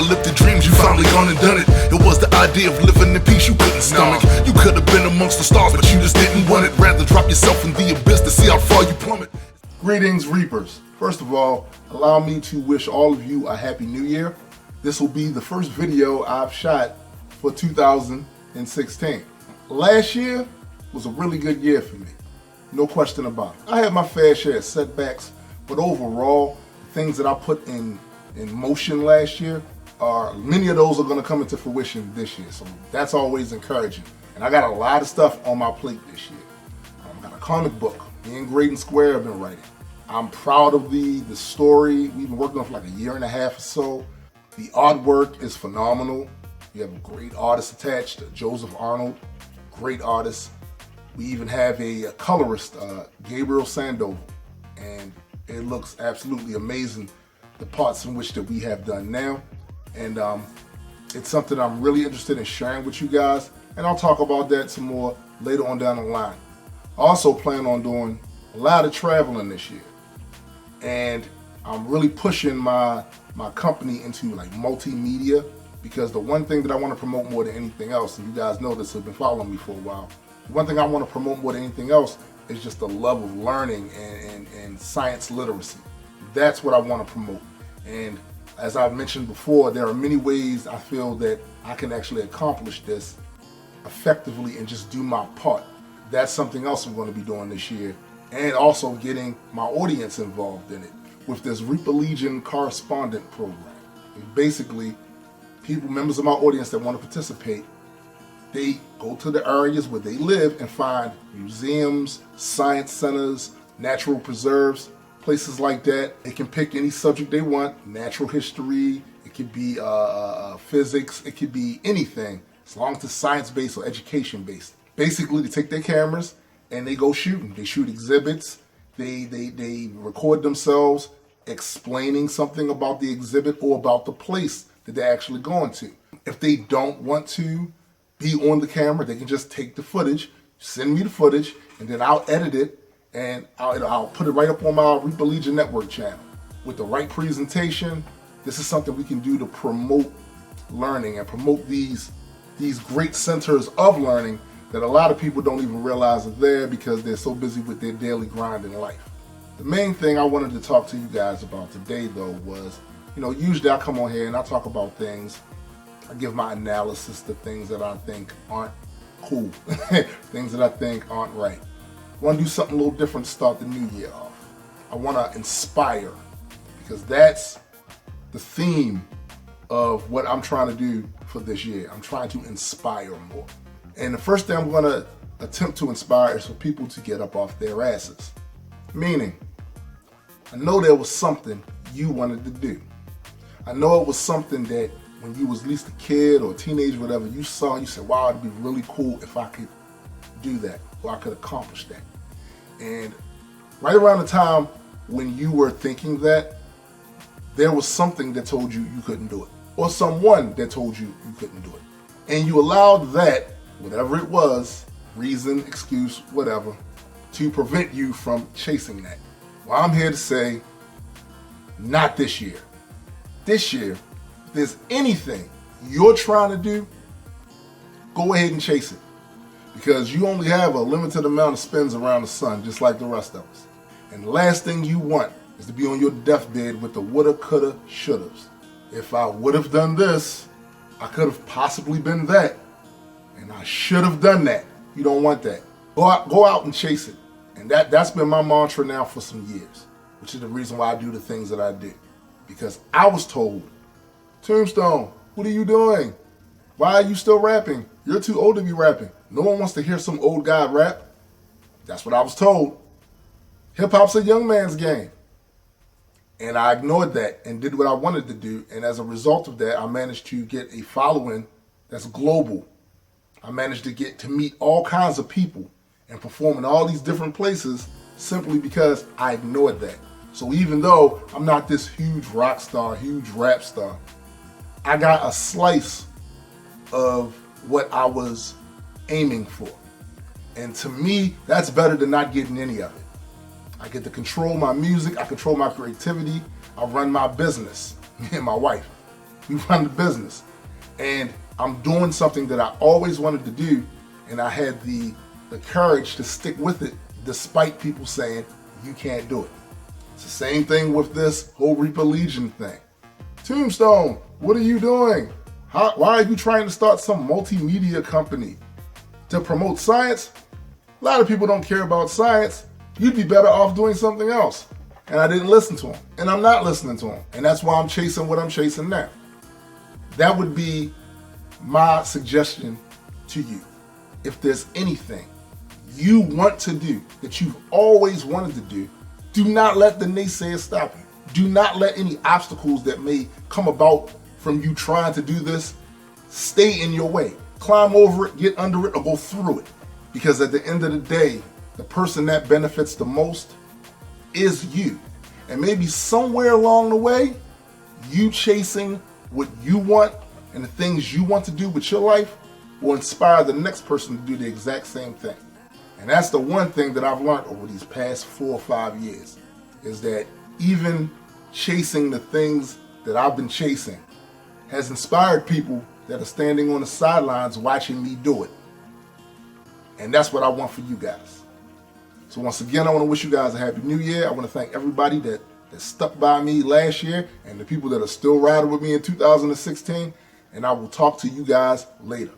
apocalyptic dreams, you finally gone and done it. It was the idea of living in peace you couldn't stomach. You could have been amongst the stars, but you just didn't want it. Rather drop yourself in the abyss to see how far you plummet. Greetings, Reapers. First of all, allow me to wish all of you a happy new year. This will be the first video I've shot for 2016. Last year was a really good year for me. No question about it. I had my fair share of setbacks, but overall, the things that I put in motion last year, many of those are going to come into fruition this year. So that's always encouraging. And I got a lot of stuff on my plate this year. I got a comic book. Me and Great and Square have been writing. I'm proud of the story. We've been working on it for like a year and a half or so. The artwork is phenomenal. We have a great artist attached, Joseph Arnold, great artist. We even have a colorist, Gabriel Sandoval, and it looks absolutely amazing, the parts in which that we have done now. And it's something I'm really interested in sharing with you guys, and I'll talk about that some more later on down the line. I also plan on doing a lot of traveling this year, and I'm really pushing my company into like multimedia, because the one thing that I want to promote more than anything else, and you guys know this, have been following me for a while, the one thing I want to promote more than anything else is just the love of learning and science literacy. That's what I want to promote. And as I've mentioned before, there are many ways I feel that I can actually accomplish this effectively and just do my part. That's something else I'm going to be doing this year, and also getting my audience involved in it with this Reaper Legion correspondent program. Basically, members of my audience that want to participate, they go to the areas where they live and find museums, science centers, natural preserves, places like that. They can pick any subject they want, natural history, it could be physics, it could be anything, as long as it's science-based or education-based. Basically, they take their cameras and they go shooting. They shoot exhibits, they record themselves explaining something about the exhibit or about the place that they're actually going to. If they don't want to be on the camera, they can just take the footage, send me the footage, and then I'll edit it and I'll put it right up on my Reaper Legion Network channel. With the right presentation, this is something we can do to promote learning and promote these great centers of learning that a lot of people don't even realize are there because they're so busy with their daily grind in life. The main thing I wanted to talk to you guys about today, though, was, usually I come on here and I talk about things. I give my analysis to things that I think aren't cool, things that I think aren't right. I want to do something a little different to start the new year off. I want to inspire, because that's the theme of what I'm trying to do for this year. I'm trying to inspire more. And the first thing I'm going to attempt to inspire is for people to get up off their asses. Meaning, I know there was something you wanted to do. I know it was something that when you was at least a kid or a teenager, whatever, you saw and you said, wow, it'd be really cool if I could do that, or I could accomplish that. And right around the time when you were thinking that, there was something that told you you couldn't do it, or someone that told you you couldn't do it. And you allowed that, whatever it was, reason, excuse, whatever, to prevent you from chasing that. Well, I'm here to say, not this year. This year, if there's anything you're trying to do, go ahead and chase it. Because you only have a limited amount of spins around the sun, just like the rest of us. And the last thing you want is to be on your deathbed with the woulda, coulda, shouldas. If I would have done this, I could have possibly been that. And I should have done that. You don't want that. Go out and chase it. And that's been my mantra now for some years, which is the reason why I do the things that I do. Because I was told, Tombstone, what are you doing? Why are you still rapping? You're too old to be rapping. No one wants to hear some old guy rap. That's what I was told. Hip-hop's a young man's game. And I ignored that and did what I wanted to do. And as a result of that, I managed to get a following that's global. I managed to meet all kinds of people and perform in all these different places simply because I ignored that. So even though I'm not this huge rock star, huge rap star, I got a slice of what I was aiming for. And to me, that's better than not getting any of it. I get to control my music, I control my creativity, I run my business, me and my wife. We run the business. And I'm doing something that I always wanted to do, and I had the courage to stick with it despite people saying you can't do it. It's the same thing with this whole Reaper Legion thing. Tombstone, what are you doing? Why are you trying to start some multimedia company to promote science? A lot of people don't care about science. You'd be better off doing something else. And I didn't listen to him. And I'm not listening to him. And that's why I'm chasing what I'm chasing now. That would be my suggestion to you. If there's anything you want to do that you've always wanted to do not let the naysayers stop you. Do not let any obstacles that may come about from you trying to do this stay in your way. Climb over it, get under it, or go through it. Because at the end of the day, the person that benefits the most is you. And maybe somewhere along the way, you chasing what you want and the things you want to do with your life will inspire the next person to do the exact same thing. And that's the one thing that I've learned over these past 4 or 5 years, is that even chasing the things that I've been chasing has inspired people that are standing on the sidelines watching me do it. And that's what I want for you guys. So once again, I want to wish you guys a happy new year. I want to thank everybody that stuck by me last year and the people that are still riding with me in 2016. And I will talk to you guys later.